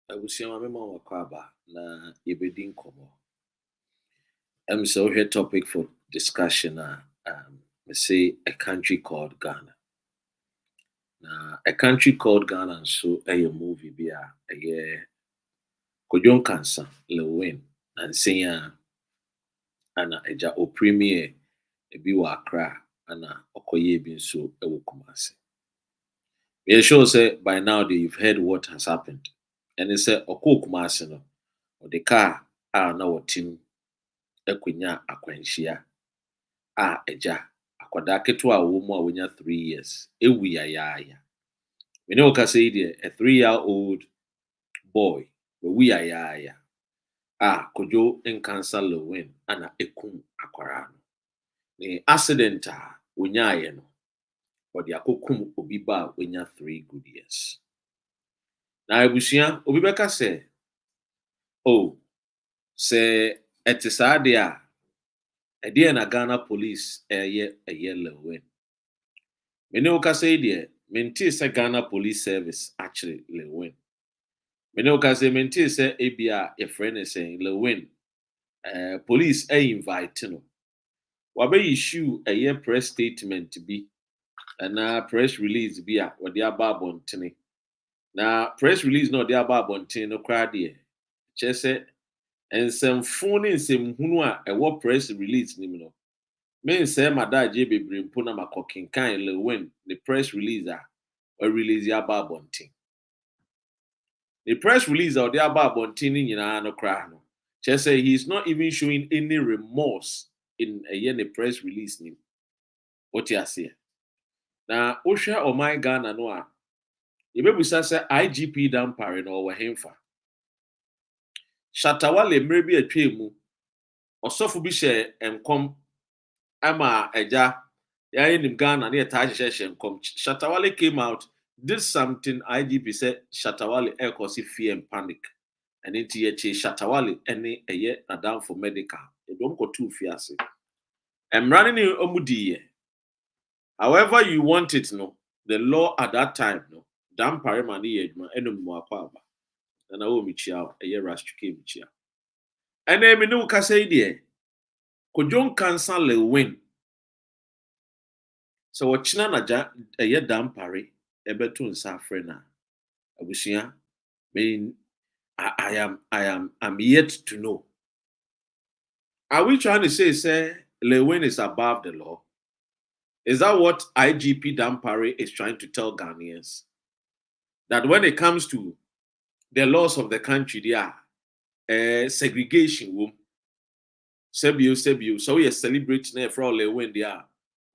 Abusua me ma wakɔ aba na yɛbɛdi nkɔmmɔ. So here topic for discussion we say a country called Ghana. Na a country called Ghana nso a movie bi a ɛyɛ Kodwo Nkansa Lil nansen a ana ɛgya o premier ebi wɔ Accra ana ɔkɔyɛ bi nso ɛwɔ Kumasi. We are sure say by now you've heard what has happened. And it's a ɔkɔɔ Kumasi no ɔde car a na wɔte mu akwanya akwanhyia a agya akwadaa ketewa a wɔwɔ mu a wonya 3 years ewu yayaaya. Me ne wo kasa yi deɛ a 3-year-old boy wawu yayaaya a Kodwo Nkansa Lil ana ekum akwaraa no. Ne accident a wonyaayɛ no wɔde akɔkum obi ba a wonya 3 good years. Na abusua obi bɛka sɛ oh sɛ ɛte saa deɛ a ɛdeɛ na Ghana police ɛyɛ Lil. Me ne wo kasa yi deɛ mentee sɛ Ghana police service akyere Lil. Me ne wo kasa yi mentee sɛ ebi a yɛfrɛ ne sɛ Lil police invite no. Wabɛyi issue ɛyɛ press statement bi ɛna press release bi a wɔde aba abɔntene. Na press release na ɔde aba abɔntene no koraa deɛ kyerɛ sɛ nsɛmfo ne nsɛmhunu a ɛwɔ press release nim no mensɛe madagye bebree mpo na makɔkenkan Lil ne press release a ɔrelease aba abɔntene. The press release a ɔde aba abɔntene no nyinaa no koraa no kyerɛ sɛ he is not even showing any remorse in ne press release nim. Wote aseɛ. Na wohwɛ ɔman Ghana no a yɛbɛbusa sɛ IGP Dampare no ɔwɔ hemfa. Shatawale mmerɛ bi atwa mu ɔsɔfo bi hyɛ nkɔm ama agya yɛayɛ nim Ghana ne yɛtaa hyehyɛ nkɔm. Shatawale came out did something IGP said Shatawale cause fear and panic. And into yɛkye Shatawale ne ɛyɛ adamfo medical. Ɛdɔm kɔtoo fiase. Mmara ne ɔmu diiɛ. However you want it no, the law at that time no, Dampare ma ne yɛ adwuma ɛna mu akɔ aba. Na wo michia ɛyɛ Rashtuke michia. Ɛna me ne wo kasa yi deɛ Kodwo Nkansa Lil. So wɔkyena na ɛyɛ Dampare ɛbɛto nsa afrɛ na abusua I'm yet to know. Are we trying to say Lil is above the law? Is that what IGP Dampare is trying to tell Ghanaians? That when it comes to the laws of the country, there are segregation room. Sebio. So we are celebrating now for Lil there.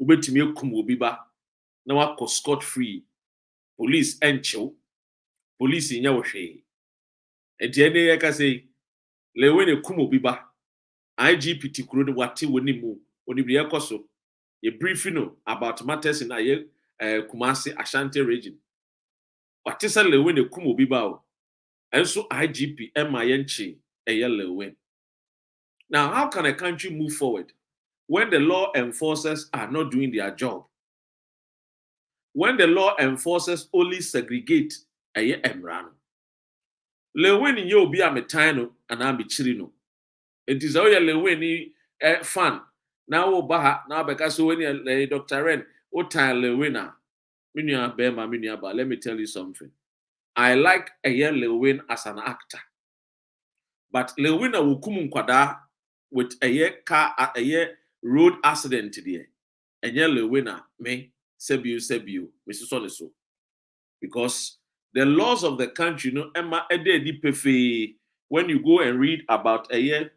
Ubetimi kum obi ba. Na wako scot free. Police encho. Police nya wo hwe. Enti ene ye ka say Lil kum obi ba. IGP tikuro de wate woni mu. Oni bi ekoso. Ye briefing no about matters in aye Kumasi Ashanti region. Wate say Lil kum obi ba o. Enso IGP ema yenche eye Lil. Now, how can a country move forward when the law enforcers are not doing their job? When the law enforcers only segregate a emrano. Lil in you be a metano and I'm chirino. It is all your Lil fan. Now baha now because when you Dr. Ren o time Lil Minya Bema Minya, but let me tell you something. I like a year Lil as an actor. But Lil will come kwada with a year road accident there. And yeah, Lil me Sebiu, Mrs. Soneso. Because the laws of the country, Emma Ede when you go and read about a year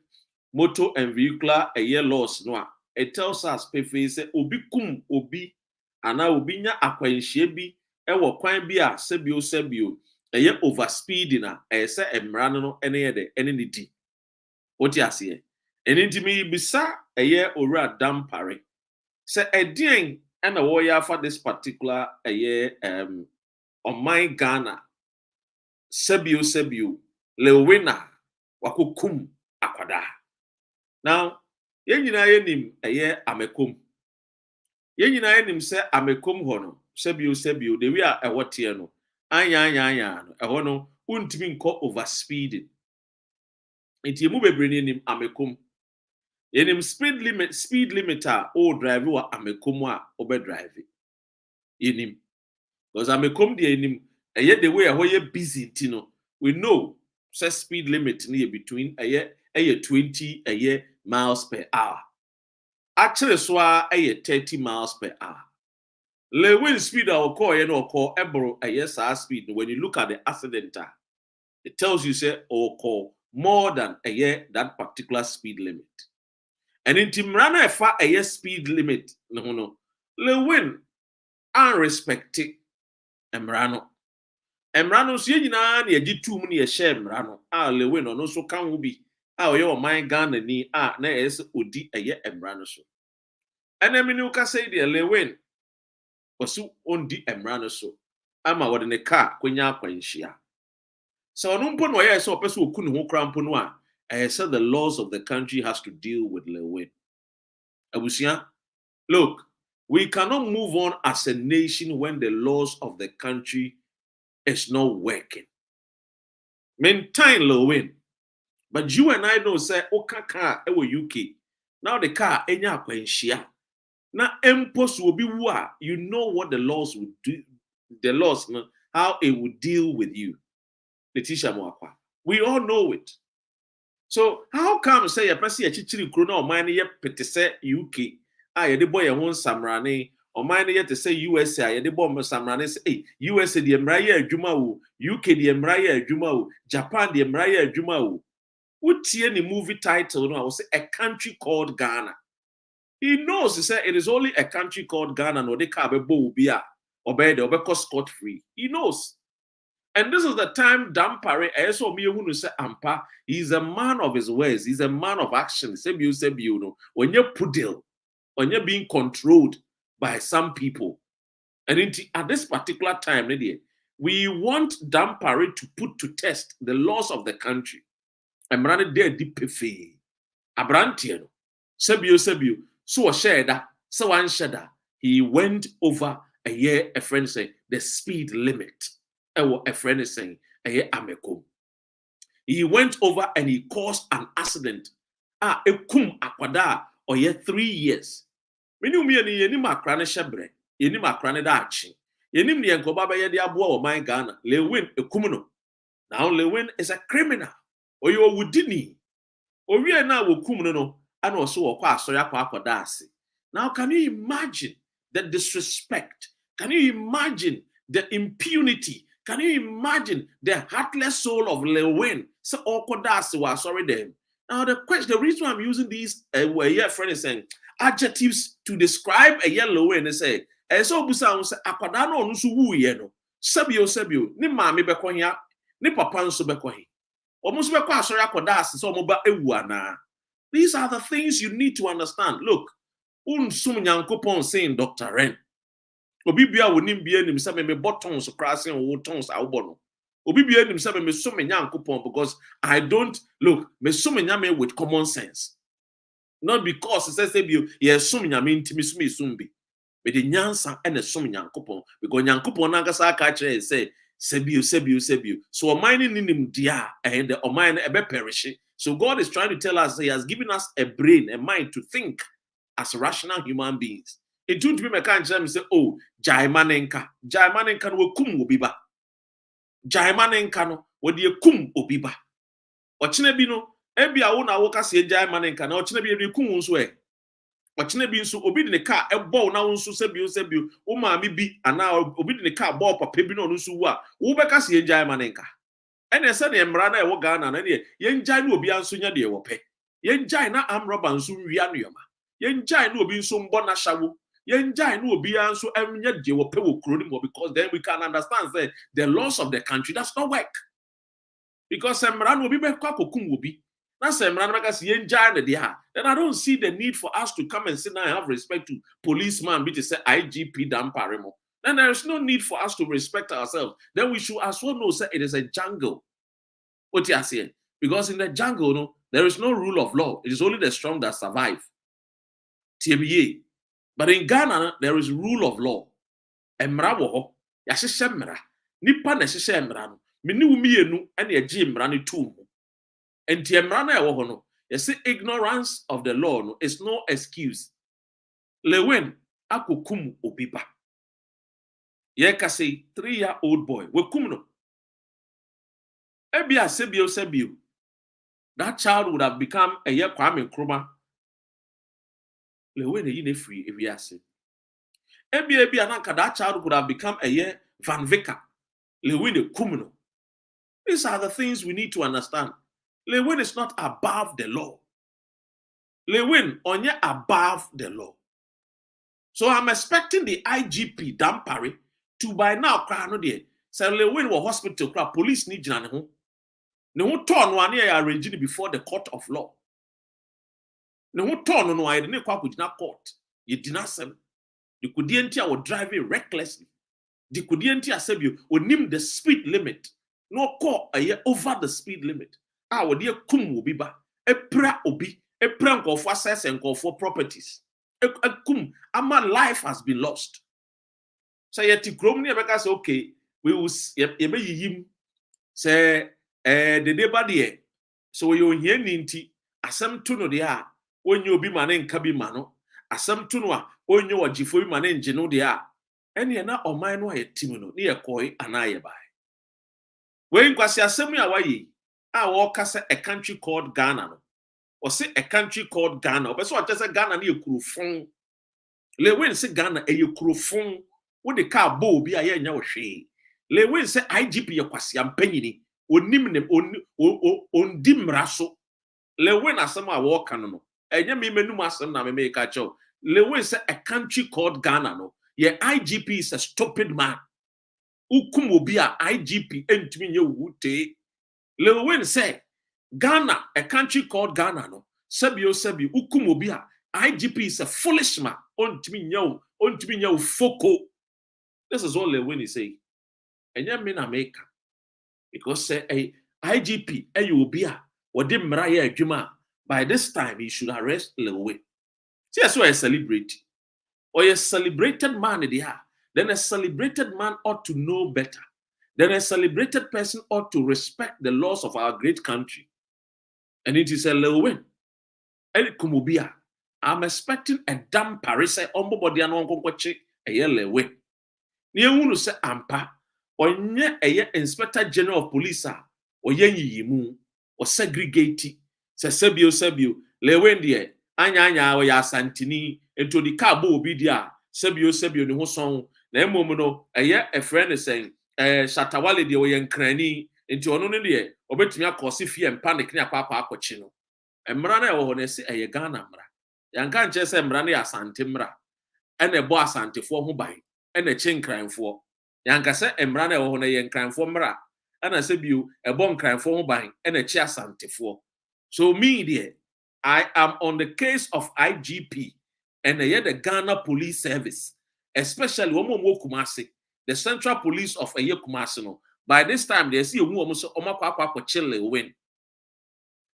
motor and vehicular a year laws, no, it tells us pefe say obi kum obi ana obi nya akwanhyia bi ewo kwan bi a Sebiu a year overspeeding a say emra no ene de ene ne di. What you say? And intimi bisa a year ora Dampare. Say a ding and a warrior for this particular a year on my Ghana. Sebiu Lil wakukum akwada. Now yenyina yenim a year amekum. Yenyina yenim se amekum hono. Sebiu the we are a what no. Anya no. A hono untimi nko overspeeding. Inti emu bebre ni nim amekom. Yenim speed limiter o drive wa amekom a obe drive. Yenim. Because amekom de yenim eye the way ahoye busy tino. We know say speed limit near between a 20 miles per hour. Actually, so a 30 miles per hour. Le wind speed I will call ebro a speed. When you look at the accident, it tells you say or call more than that particular speed limit. And in Timrana fa a speed limit, no. Le wind unrespected emrano. Emrano si nyina na ye tum na ye share emrano. Le wind no so kan wo bi. Oyo man Ghana ni na yes odi emrano so. And then you can say the le wind osu ondi emrano so. Ama wode ne car kwenya akwanhia. So no mpo no ye so opese oku ne ho kra mpo no a said the laws of the country has to deal with le wind. Abusia, look, we cannot move on as a nation when the laws of the country is not working. Maintain low win. But you and I know say oka car ewo UK. Now the car enya akwanhia. Na impos will be what you know what the laws would do. The laws, how it would deal with you. Letitia Mwakwa. We all know it. So how come say a person a chichiri krona or mine ye pete say UK? Ye de boy won samrane or mine ye to say USA ye de boy samrane say hey USA the emraye adwuma wo, UK the emraye adwuma wo, Japan the emraye adwuma wo. Wotie ni movie title no I will say A Country Called Ghana. He knows he said it is only a country called Ghana no de ka be bo obi a obey the obeko scot free. He knows. And this is the time Dampare also me who say ampa. He's a man of his words. He's a man of action. Sebiu no. When you're pudil, when you're being controlled by some people, and at this particular time, we want Dampare to put to test the laws of the country. I'm running there deep pefe. Abrantiano. Sebiu. So shada. So one shada. He went over a friend say the speed limit. A friend is saying, Ameko. He went over and he caused an accident. Ekum akwada or 3 years. Menu me ni yeni makrane shebre, yeni makrane dachi. Yeni ni enkoba ba yedi abuwa o my Ghana. Lewin ekumuno. Now Lewin is a criminal. Oyo wudini. Owie na wokumuno no, and also okwa asoya kwa akwadasi. Now can you imagine the disrespect? Can you imagine the impunity? Can you imagine the heartless soul of Lewin? So Okodasi was sorry them. Now the reason I'm using these friend is saying adjectives to describe a yellow Lewin is say so busa say akwadano nsu wu ye no sebio ni maami beko ya ni papa nso beko hi omuso beko asori akwadasi so omoba ewu ana. These are the things you need to understand. Look, unsum nyankopon saying Dr. Ren Obi bia wonim bia nim say me buttons crashing wo tons awbo. Obi bia nim say me so me nyankopon because I don't look me so me nyame with common sense. Not because it says you yes so me nyame ntimi so me sumbi. Me the nyansa and so me nyankopon because nyankopon na gasa aka kire say sebiu. So o mine nim dia and the o mine ebe perish. So God is trying to tell us he has given us a brain, a mind to think as rational human beings. It don't be mechanical say, oh, Jaimanenka no kum obiba. Jaimanenka no wodi kum obiba. Ochine bi no, ebi a wo na wo ka se Jaimanenka na ochine bi e kum nso e. Ochine bi nso obi de ne car e ball na wo nso sebiu wo maami bi ana obi de ne car ball papa bi no nso wu a wo be ka se Jaimanenka. Ene se ne mmara na e wo Ghana na ne ye njai na obi anso nya de wo pe. Ye njai na amroba nso wia no yoma. Ye njai na obi nso mbo na shawo. Yenjai no obi anso emnya de wo pe wo kroni mo because then we can understand say the laws of the country does not work. Because semra no obi be kwa kokum obi. Na semra na maka se yenjai na de ha. Then I don't see the need for us to come and sit down and have respect to policeman be to say IGP Dampare mo. Then there is no need for us to respect ourselves. Then we should as well know say it is a jungle. What you are saying? Because in the jungle no there is no rule of law. It is only the strong that survive. TBA. But in Ghana, there is rule of law. Emra wo ho, ya hyehyɛ mmara. Nipa na hyehyɛ mmara no. mini umienu and ye jim rani too. And tiemrana wohono. You see, ignorance of the law no, is no excuse. Lewin akukum obiba. Ye ka say 3-year-old boy. We kum no. Ebia sebio. That child would have become a year Kwame Nkrumah. Lewin e free if we are say. Ebia ananka that child would have become a year Van Vicker. Lewin e kum no. These are the things we need to understand. Lewin is not above the law. Lewin onye above the law. So I'm expecting the IGP Dampare to by now cry no there. Say Lewin was hospital cry police need jina ne ho. Ne ho turn one year arranged before the court of law. Ne ho turn no I didn't kwa kujina court. You did not say. The kudientia were driving recklessly. The kudientia said you onim the speed limit. No call a year over the speed limit. Ah, wo dear kum will be ba. Epra obi. Epra nkofo access and nkofo properties. Kum. Ama life has been lost. So yet krom ni ebeka say okay, we will yebe yim say the neighbor there. So you hear ninti asem to no there onye obi mane nka bi mano asem to no a onye wagifo bi mane nje no there ene na oman no ayetim no ne yekoi anaye bai we nkwasi asem ya wayi a wo kasa a country called Ghana no or say a country called Ghana obeso o just say Ghana na yekurofon Lewin say Ghana e yekurofon wo de ka bo obi aye nya wo hwe Lewin say IGP yekwasi ampanyini onim ne ondi mraso Lewin asem a wo kan no enye me menum asem na me make ka cho Lewin say a country called Ghana no ye IGP is a stupid man ukum obi a IGP entumi nye wute Lewin say Ghana a country called Ghana no sabio ukum obi a IGP is a foolish man ontumi nye foko. This is all Lewin is saying enye me na make because say IGP ayobia wode mra ya adwuma by this time he should arrest Lewin. See that's why I celebrate. Or a celebrated man there. Then a celebrated man ought to know better. Then a celebrated person ought to respect the laws of our great country. And it is a Lewin. Kumubia. I'm expecting a damn Paris body and uncle a year Lewin. Near who say ampa. Or nye a inspector general of police or yenyi yimu or segregate se sebio Lewin die anya ya santini into the cabo obi dia sebio ne ho son na emom no a friend is saying Shatawale die we nkrani into ono no die obetumi akose fie mpa ne kne akwa akwachi no emra na wo na se Ghana mra yanka nche se mra na ya asante mra ene bo asantefo ho ban ene chinkranfo yanka se emra na wo na ye nkranfo mra ana se bio ebo nkranfo ho ban ene chi asantefo. So me there, I am on the case of IGP and the Ghana Police Service, especially Kumasi, the Central Police of Kumasi. No. By this time, they see Lewin.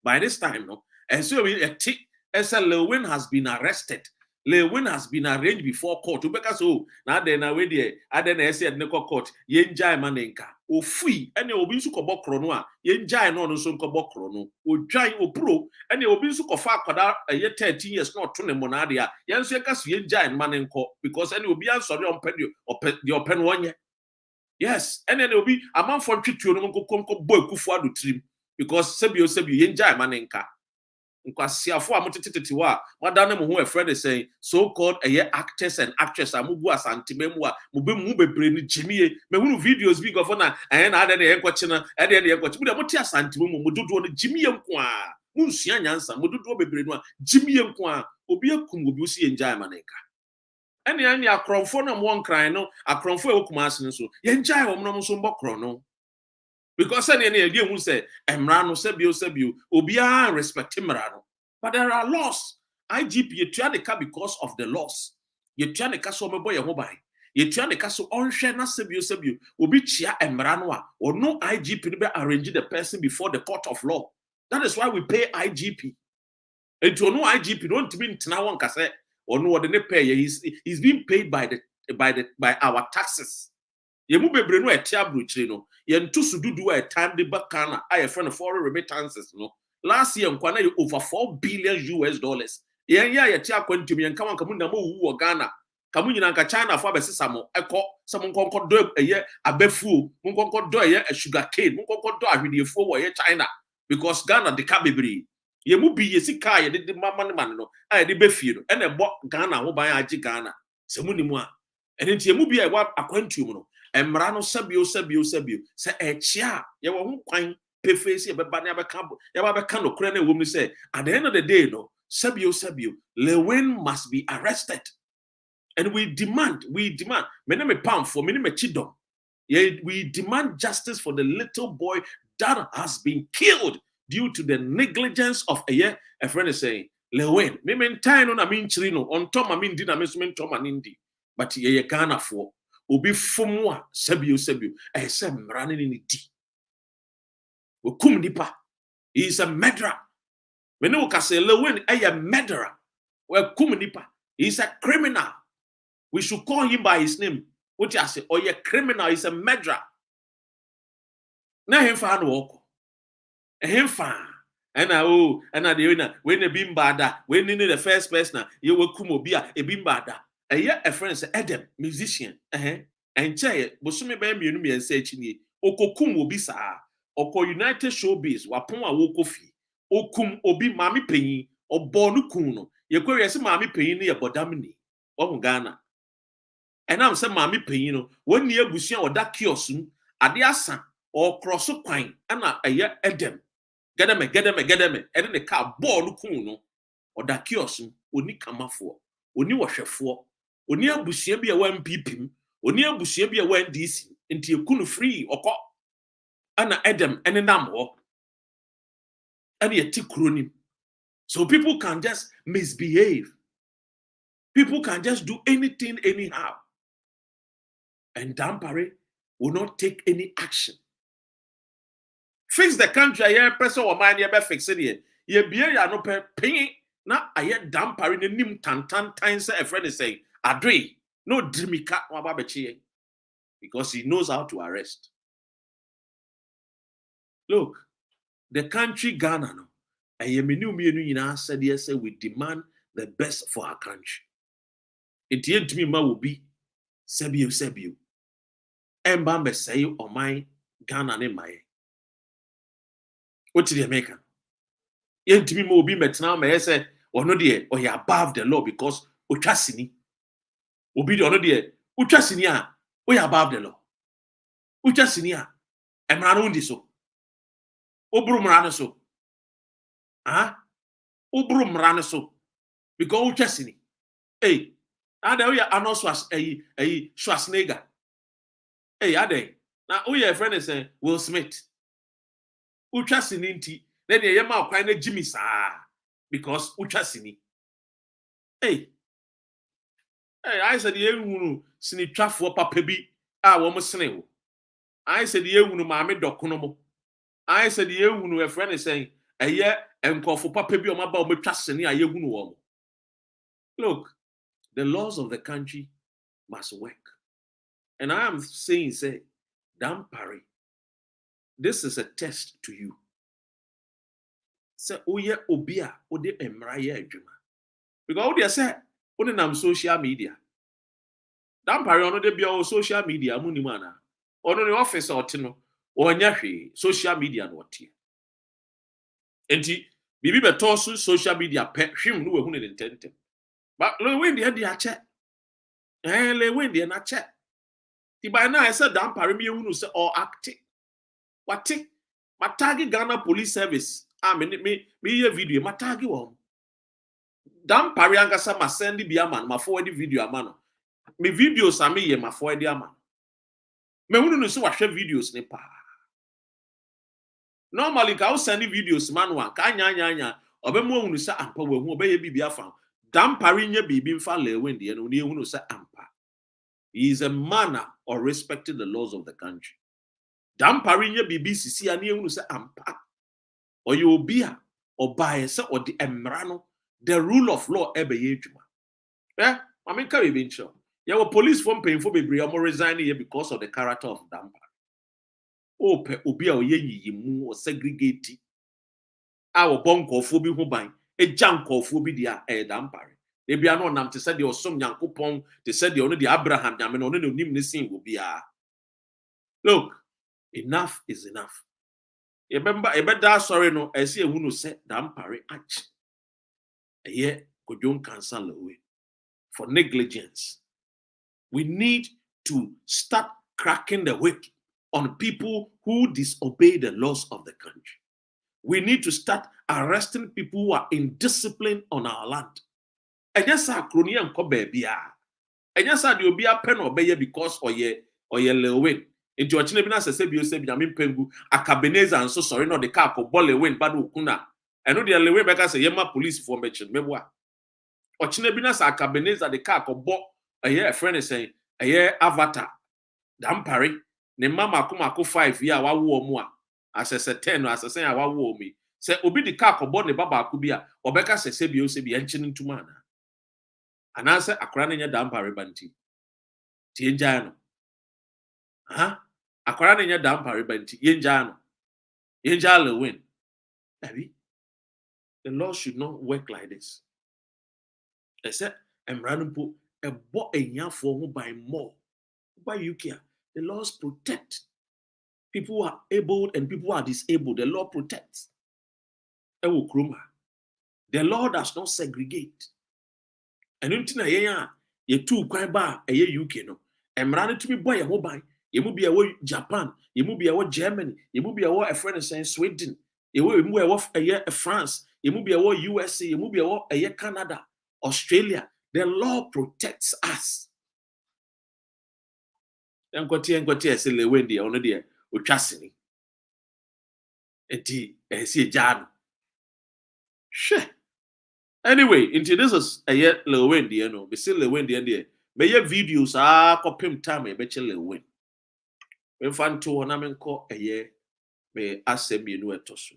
By this time, no, and so Lewin has been arrested. Lewin has been arranged before court. Because now then away there, I then say at Neko court, Yenjai Manenka, o free, and you will be so called Cronoa, Yenjai no so called Crono, o Jai o pro, and you will be so called a year 13 years not to the Monadia, Yansekas Yenjai Manenko, because any will be answered on pen or the open 1 year. Yes, and then there will be a man for treat you no go boy kufu trim because Sebio Yenjai Manenka. Nkwasiafo amotetetiwa madane mo ho a friend is saying so called actors and actresses amugu asantememu a mubemu bebre ni jimie mehunu videos bi gofo na na ade ne yenkwachi na ade ne yenkwachi mu de moti asantememu mudodo no jimie nko a munsua nyansa mudodo bebre no a jimie nko a obi akum obi usi yenjai maneka ene akromfo na mo nkran no akromfo e okuma asen so yenjai wo no so mbokro no. Because any idea who say Emrano Sebio Obia respect Emrano. But there are laws. IGP you try the car because of the laws. You try the castle boy mobile. You try the castle on Shana Sebio Obi chia Emranoa or no IGP be arrange the person before the court of law. That is why we pay IGP. And to no IGP don't mean Tinawan Kase or no what they pay. He's being paid by our taxes. Ye mu bebre no ete abrochire no. Ye nto sududu a time de bakana a friend of foreign remittances no. Last year nkwana ye over $4 billion US. Yen ya ye te akwantum yen kan kan mu na mo wu Ghana. Kamu nyina nka China fo abesesa mo ekọ se mo nkonko do eye abefuo mo nkonko do eye sugar cane mo nkonko do ahwedefuo wo ye China because Ghana de ka bebre ye mu bi ye sika ye de mama ne man no a ye de befie no e na ebo Ghana ho ban agi Ghana se mu ni mu a ene nti ye mu bi e wa akwantuom no emra no sabio se echia ye wo ho kwan pefesi ye beba ne abeka ye ba beka no kure na wo mu se at the end of the day no sabio Lewin must be arrested. And we demand, many me pound for many me chidom. Yeah, we demand justice for the little boy that has been killed due to the negligence of a friend is saying, Lewin, me maintain on a mean chirino, on Tom I mean dinner, Miss Tom and Indi, but ye Ghana for obi fumwa, sebio, I say running in it. Kum nipa, he is a murderer. Many can say Lewin, a murderer. Well, kum nipa, he is a criminal. We should call him by his name. What you say? Oh, you're criminal. He's a murderer. Now him fan walk. Him fan. And the when the bimbada, when you the first person, you will come obia a bimbada. And yet a friend say Adam, musician. And say, Bosume by me and say chini. Okokum will be sa. Oko United Showbiz. Wapoma wokofi. Okum obi mami penyi. Obonu kuno. Ye kwe yesi mami penyi ni ya bodamini. Omu Ghana. And I'm saying, Mammy Pino, when near Bussian or that kiosum, Adiasa or cross quine, and a year Edem. Get them, and then the car ball kuno or that kiosum, only come up for, only wash a for, only a Bussia be a one peeping, only a Bussia be a one DC, until you couldn't free or call. And Edem and a number, and a tick crooning. So people can just misbehave. People can just do anything anyhow. And Dampare will not take any action. Fix the country, a person or mind, you fix it here. You be a no paying. Now I hear Dampare the nim tantan times a friend is saying, Adri, no dreamika or babachi. Because he knows how to arrest. Look, the country Ghana no. And you said yes, we demand the best for our country. It yet to me will be Sebio. Mbambe say or my Ghana ne my. What did you make? Yet to me will be met now, may say, or no dear, or you above the law because Uchasini. Obi the dear, Uchasinia, we above the law. Uchasinia, and Ranundi so. Obrum Ranaso. Ah? Obrum Ranaso. Because Uchasini. Hey, and there we are not a Schwarzenegger. Hey, are they? Now, who your friend is saying Will Smith? Uchasini, then you are kind of Jimmy Sa because Uchasini. Hey, I said, the young sini trap for papebi. I almost snail. I said, the young mammy doconomo. I said, the young a friend is saying, a year and call for papebi or my bow me trusting a young. Look, the laws of the country must work. And I am saying, say, Dampare, this is a test to you. Say, oh yeah, obia, ode emraya ejuma. Because what they say, on them social media. Dampare on the be social media, munimana. On the office or tino, or nyashi, social media no tea. Enti, bibi betosu social media pet him no who intended. But when the idea chat, and when they not chat. By now I said Dampare me who say or acting. What take? My target Ghana Police Service. Me a video. My target one. Dampare angasa ma send the man. Ma forward the video man. Me videos are me ma forward the man. Me who no say watch videos ne pa. Normally ka send the videos man one. Ka nya. Obe mo who say ampa we hu obe ye bibia fa. Dampare nya bibi mfa Lewin de no ne who say ampa. He is a man or respecting the laws of the country. Dampare nya bibi sisi ani ehunu say ampa. Or you be or bias or the emrano, the rule of law ebe ye juma. I mean, carry being sure. Yeah, well, police from paying for baby, I'm resigning here because of the character of Dampare. Oh, obi a oye yimu or segregate. Our bonko bi ho ban. A jankofo bi dia Dampare. They be no nam to say the osom Yankopon, they said the only the Abraham, Yamen, only the nim sin will be a. Look, enough is enough. Remember, a better sorry no, I see a who said Dampare ach. A year could you cancel away for negligence. We need to start cracking the whip on people who disobey the laws of the country. We need to start arresting people who are indisciplined on our land. And yes, our crony and baby. And yes, I will be a pen or bayer because or ye lewin. Into a chinabina says, you say, Yamin Pengu, a Cabeneza and so sorry, not the car for Bolle win, Badu Kuna. I know the lewe back say, Yema police formation, Mewa. Or chinabina sa Cabeneza, the car for Bo, a year friend is saying, a year avatar. Dampare, ne mama kumako 5 year wa wo mu a asese 10 asese a wa wo mi se obi di car ko ne baba akubia obeka sese bi o se bi enchi ntuma na anase akora ne nya Dampare banti ti enja no akora ne nya Dampare banti yenja no yenja le win abi the law should not work like this except emranumpo ebo enyafo ho by more by UK the laws protect people who are able and people who are disabled. The law protects. The law does not segregate. And until you two quite bad a UK no. And running to me boy a mobile. You will be away Japan. You will be away Germany. You will be away a friend saying Sweden. You will be away a year France. You will be away USA. You will be away a year Canada, Australia. The law protects us. And got here say le Wendy on the Uchasini. Eti see Jan. Sure. Anyway, into this is a year Lewin, dear no, be still Lewin, dear. May your videos are copy time a betcha Lewin. When fan to ornament call a year, may assemble you a tosso.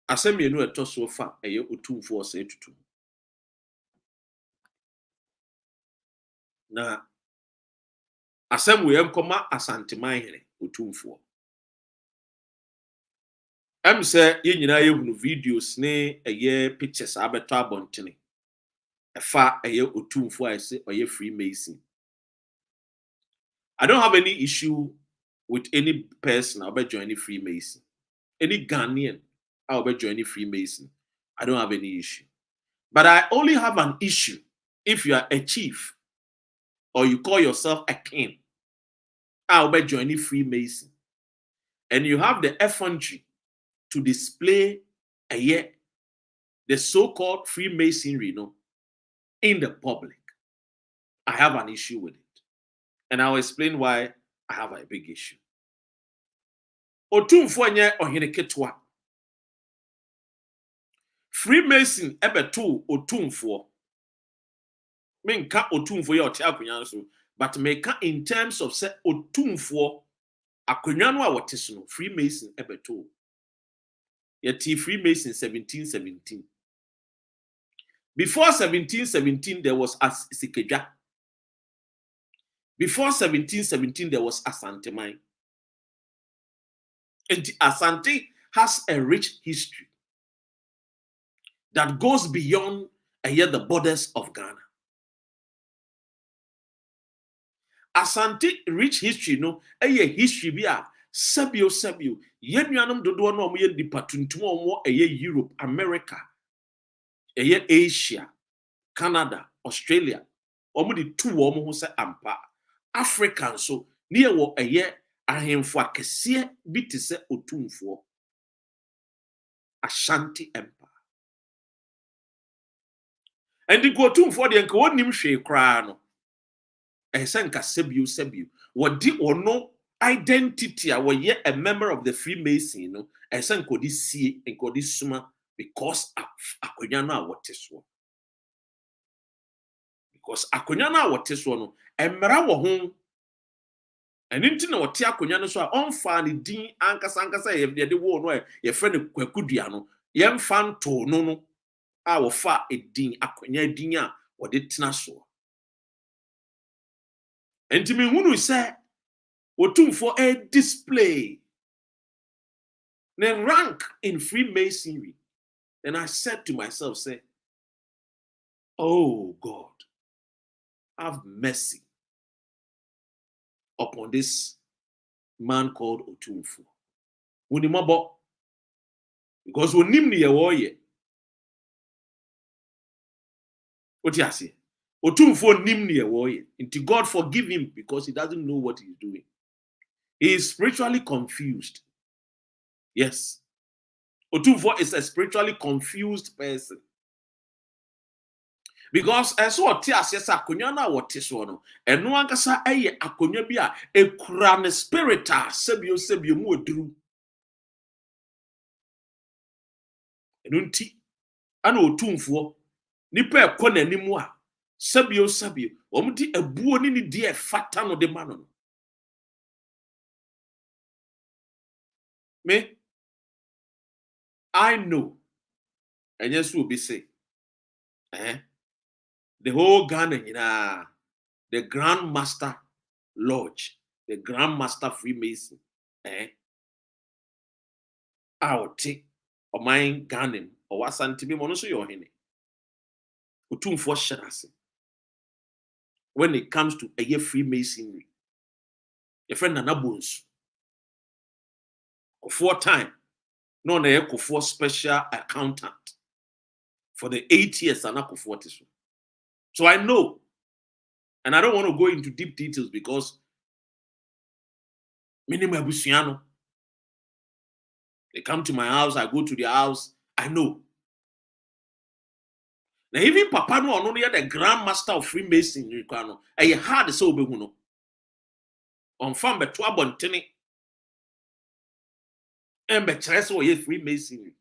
Assemble you a tosso far a year or 2 4 say to 2. Now, assemble we come asante mine or 2 4. I'm say you know videos ne a year pictures abeto abontene. A far a year or 2 4 I say or year Freemason. I don't have any issue with any person I'll be joining Freemason. Any Ghanaian I'll be joining Freemason. I don't have any issue. But I only have an issue if you are a chief or you call yourself a king. I'll be joining Freemason. And you have the effrontery to display a year the so-called Freemasonry, in the public. I have an issue with it. And I'll explain why I have a big issue. Otumfo nye ohene ketwa. Freemason ebeto otumfo. Menka otumfo ye ote akonya so, but meka in terms of say otumfo akonya no a wote so no Freemason ebeto. Yeti Freemason 1717. Before 1717 there was Sikeja. Before 1717 there was Asante Mine. And Asante has a rich history that goes beyond the borders of Ghana. Asante rich history, a history bia sabio. Yenuanum dodo no ye dipatuntum omo Europe, America, Asia, Canada, Australia. Omo di two omo ho se ampa. African so near wo ahemfo akese bi te se otumfo. Ashanti Empire. And the go otumfo de nka wonim hwe kra no. Esenka sabio. Wodi ono identity a woye a member of the Freemason, esenko di sie enko di suma because akonya na wote so. Because akonya na wote so no emra wo ho eninti na wote akonya no so a onfa ne din ankasa ye de wo no ye fe ne kwakudua no ye mfa nto no a wɔfa edin akonya edin a wɔde tena so. Enti me hunu sɛ otumfo display the rank in Freemasonry. And I said to myself, say, oh God, have mercy upon this man called Otumfo. Because we nim ni ye. What you say? Otumfo nim ni ye. Until God forgive him because he doesn't know what he's doing. He is spiritually confused. Yes. Otumfo is a spiritually confused person. Because as what tears yes akonya na what is one and no ankasa eye akonya bi a ekura ne spirit a sebio mu oduru enunti ana Otumfo nipa ekọ nanimu a sebio omdi ebuo ni die fata no de ma no. Me, I know, and yes, will be say, the whole Ghana, the Grand Master Lodge, the Grand Master Freemason, I'll take or mine Ghana or what Santibi Monoso your henny. Otumfo Shanasi. When it comes to a year Freemasonry, your friend Nanabuns, for time. No, na for special accountant for the 8 years and for this. So I know, and I don't want to go into deep details because minimum Busiano. They come to my house, I go to their house, I know. Now even Papa no only the Grand Master of Freemasonry, I had so be huno. On farm but 12 bontini. And be treso ye Freemasonry.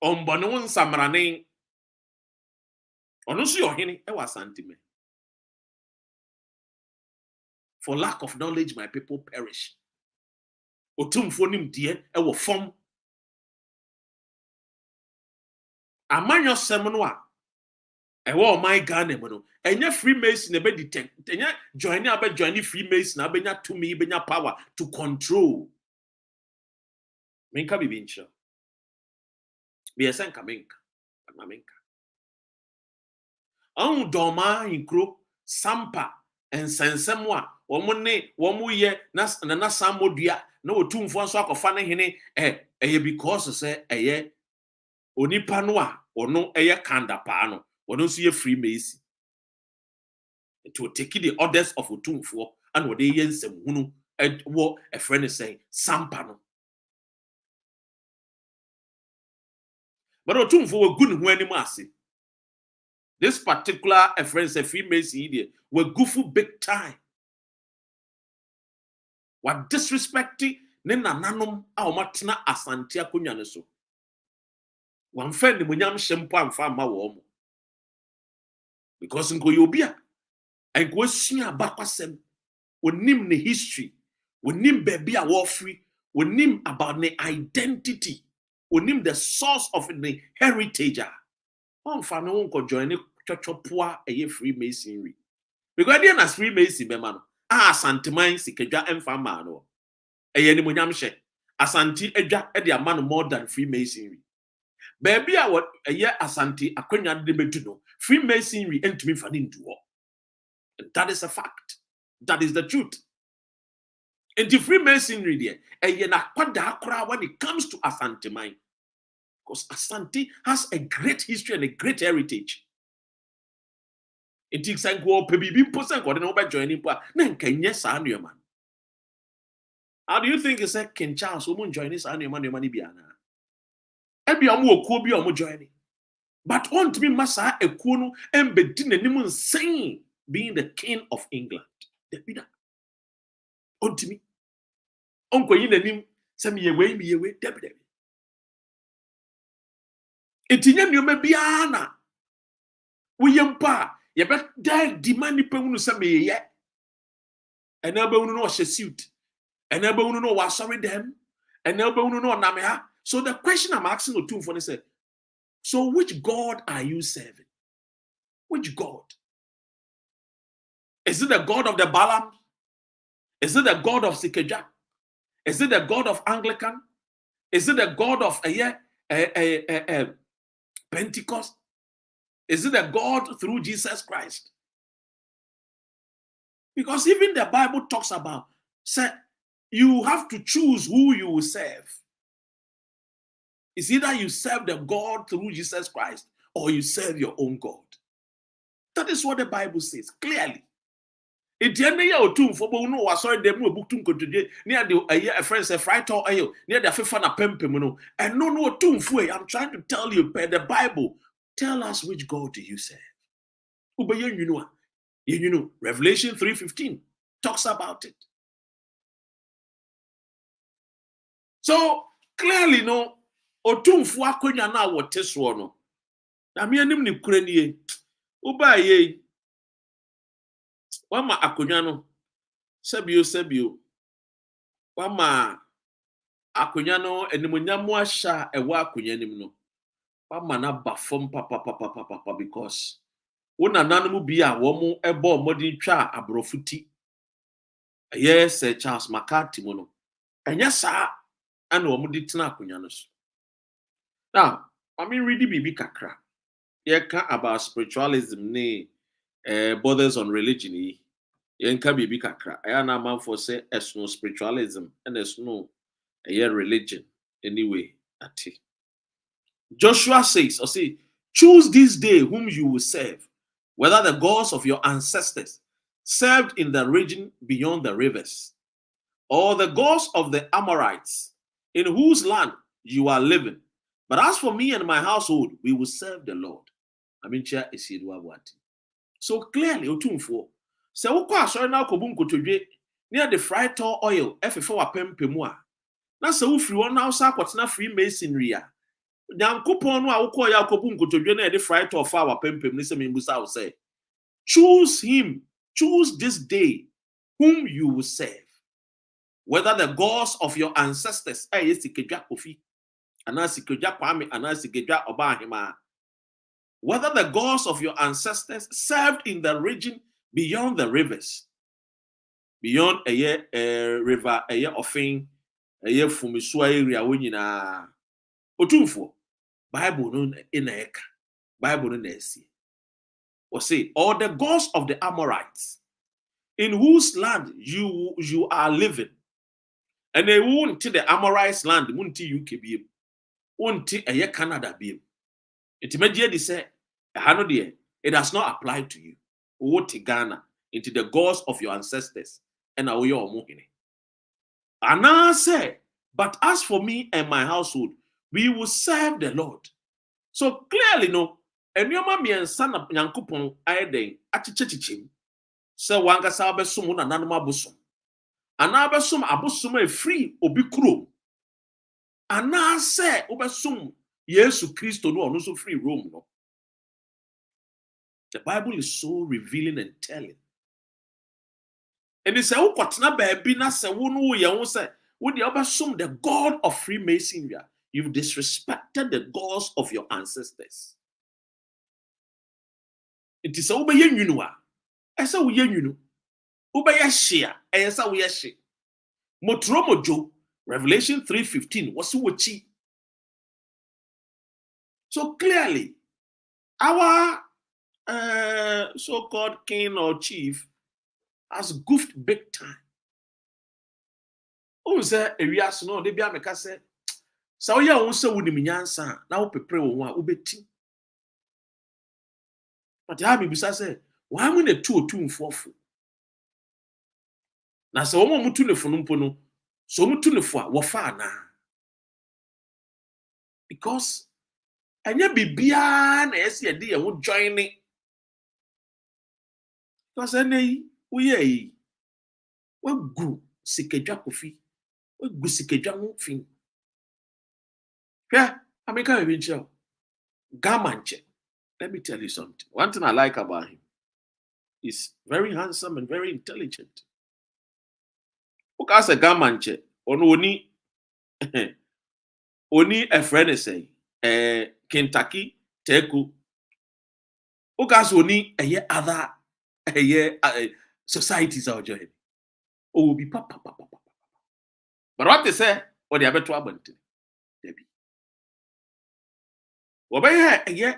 On bonon samrane. Onusu your hini, e was santime. For lack of knowledge, my people perish. Otumfo nim die, e wo form. Amanyo semonwa. E wo my Ghana mono. Enye Freemason ebe detect. Enye join abe join Freemason abenya to me benya power to control. Minka bibincho. Biesen kaminka. Maminka. An doma inkro sampa ensensemwa womu ye na samodua na Otumfo nso akofa ne hene eye because say eye onipa no a ono eye kanda pa no wono nso ye Freemason to take the orders of Otumfo and wo dey yensem hunu wo a friend is saying sampa no. But Otumfo wo gun hu anim ase. This particular friend say Freemason here were goofy big time. What disrespecting ne nananom a omatena asante akonya ne so. Wan friend ne munyam hyempo amfa ma wo mo. Because nko yobia enko asua bakwasem onim ne history, onim baby a wo free, onim about the identity, onim the source of the heritage. On fa no nko join chochopoa eye Freemasonry. Because they na Freemason be man. Asanteman sikadwa emfa ma no. Eye ni munyam hye. Asante adwa e de ama no more than Freemasonry. Baby a what eye asante akwanya de bedu no. Freemasonry entumi fa ne nduo. That is a fact. That is the truth. And the Freemasonry there, eye na kwada akra when it comes to asanteman. Because Asante has a great history and a great heritage. It takes and go pebibi posen ko no be joining pa na nkanye sa anuaman. How do you think is that King Charles won't join this anuaman ni bia na? Ebi omo okuo bi omo join. But on to me masa ekuo no embedi nanim nsen being the king of England. Debida. On to me. Onko yi nanim se me yewe debida. Etinya nneoma bia na woyempa ye be die demand nipa hunu se meye ena ba hunu no hye suit ena ba hunu no wa sorry dem ena ba hunu no na me ha So the question I'm asking Otumfuo is, so which God are you serving? Which God? Is it the God of the Balaam? Is it the God of Sikeja? Is it the God of Anglican? Is it the God of Pentecost? Is it the God through Jesus Christ? Because even the Bible talks about, say, you have to choose who you will serve. It's either you serve the God through Jesus Christ or you serve your own God. That is what the Bible says clearly. It near the friends a fright or near the fifana pempemino. And no I'm trying to tell you, the Bible tell us which God do you serve. You know, Revelation 3:15 talks about it. So clearly, no, Otumfuo akonya na wote so no. Na me anim ni kura nie. Uba ye. Wama akonya no. Sebio. Wama akonya no enimonyamo ahya ewa akonya nim no. Wama na bafom papa because wona nanom bi a wo mo ebo modin twa abrofuti. Yes, Charles McCarthy mo no. Enya saa ana wo mo di tena akonya no so. Now, I mean read bibi kakra. Yeka about spiritualism ne borders on religion yi. Yenka bibi kakra. Aya na man for say no spiritualism and no religion anyway. Ati. Joshua says, or say, choose this day whom you will serve, whether the gods of your ancestors served in the region beyond the rivers, or the gods of the Amorites, in whose land you are living. But as for me and my household, we will serve the Lord. I mean, so clearly, Otumfuo, se wokɔ asɔre na akɔbu nkotodwe near the frytol oil ɛfefa wapempemu a na se wofiri hɔ na wosa akɔtena Freemasonry a Nyankopɔn no a wokɔ ya akɔbu nkotodwe na yɛde frytol fa wapempem ne sɛ membusa wo sɛ choose this day whom you will serve, whether the gods of your ancestors Sikejwa Kofi anaa Sikejwa Kwame anaa Sikejwa Obahema, whether the gods of your ancestors served in the region beyond the rivers, beyond river Ofin, Fumisua area winina Otumfuo Bible no in a Bible no nesi. Or say, or the gods of the Amorites, in whose land you are living, and they won't to the Amorites land, won't UK be, won't to Canada be. It may say, it does not apply to you. What Ghana into the gods of your ancestors and our mohine. And I say, but as for me and my household, we will serve the Lord. So clearly, no, and your mommy and son of Yankupon Aiden at Chichim. So one gas abesum and anima busum. And abesum abusum free obikuro. And I say, obesum, Yesu Christo no also free Rome. No. The Bible is so revealing and telling. And they say, oh, Kotna baby, na se wunu ye say, would you assume the God of Freemasonry? You've disrespected the gods of your ancestors. It is over yen you know. I say we yen you know. Uba ya share, I say we share. Motromo Jo, Revelation 3:15, was chi. So clearly, our so-called king or chief has goofed big time. Oh, say areas no, they be ameka say. So ya won say woni minyansa na wo pepre wo ho a ubeti. But ya be bisa say, why am na tu Otumfuo fo? Na se wo mo mutu ne fo no mpo no, so mutu ne fo a wo fa na. Because anya bibia na ese ye de ye wo join ni. Because any we ye we gu Sikejwa Kofi. We gu Sikejwa mo fin. Yeah, I mean, can you tell? Gamanche. Let me tell you something. One thing I like about him is very handsome and very intelligent. Okay, as a Gamanche, only Oni a friend say Kentucky Teku. Okas oni a other societies are joining. Oh, will be papa. But what they say, or they have to abandon. Debbie. Obey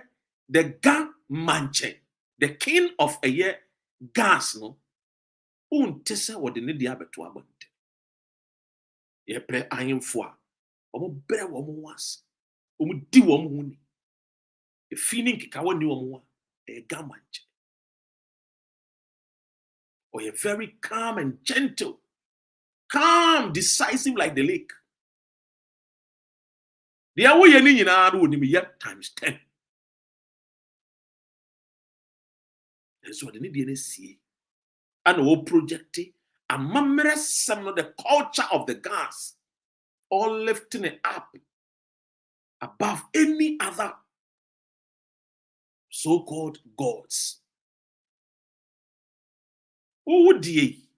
the gun manche, the king of a year gas no. Tessa or the needy abbot to abandon. Ye play iron for. Better woman was. Di woman. A feeling kikawa ni woman. A gun manche. Or you're very calm and gentle. Calm, decisive like the lake. The away in yet times 10. And so the need see. And all projecting a memory some of the culture of the gas, all lifting it up above any other so-called gods. Who would ye?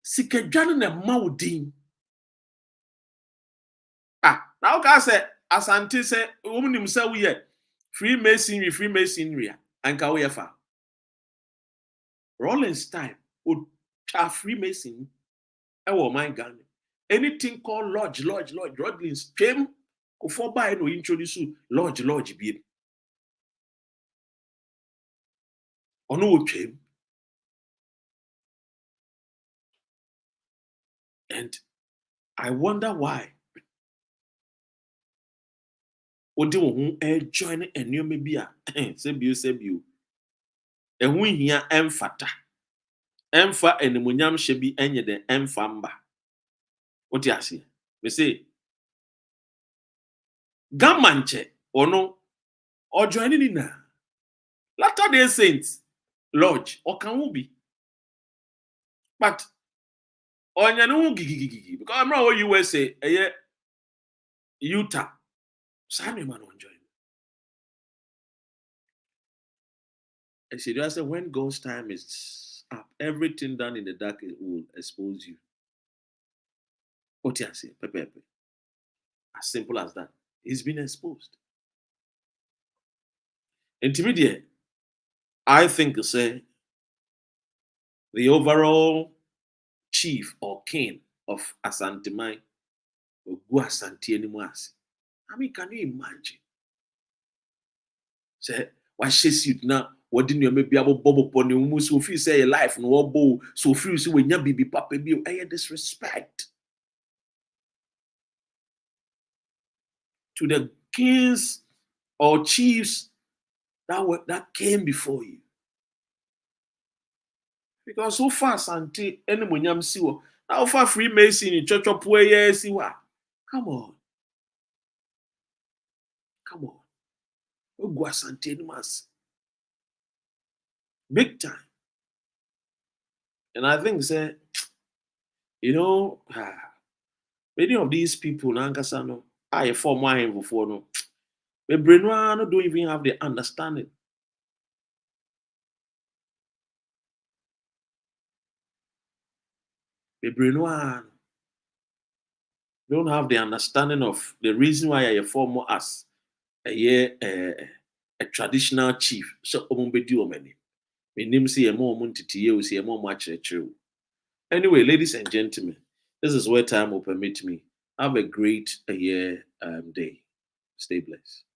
Sikajana na maudin. Now can say Asante say woman himself we Freemasonry and Kawefa. Rollins time would have Freemason. Oh my God. Anything called lodge, Rodlins came before by no introduce you lodge be. Or no came. And I wonder why. Odi wo join a new maybe a sebu. And we here emfata. Emfa enemunyam shebi enye de emfa mba. What you say? Me say Gamanche or no or joining in now. Latter-day Saints lodge or can we be? But on your no gigi because I'm not what USA Utah. Sammy man on join. I said, I said, when God's time is up, everything done in the dark will expose you. What you say? Pepe. As simple as that. He's been exposed. Intermediate, I think, say, the overall chief or king of Asantemai will go Asante anymore. I mean, can you imagine? Say, why chase you now? What didn't you maybe able bubble pony who so feel say your life no bow so feel so when you baby papa be I disrespect to the kings or chiefs that came before you. Because so far Sante any munyam siwo now far Freemason in church of where siwa. Come on. Go Sante mas. Big time. And I think say, many of these people Nankasano, I form mine before no. But Brenoir don't even have the understanding. The Brenoir don't have the understanding of the reason why I form as a traditional chief. So omumbedi omeni. My name say more muntiti we see more much true. Anyway, ladies and gentlemen, this is where time will permit me. Have a great day. Stay blessed.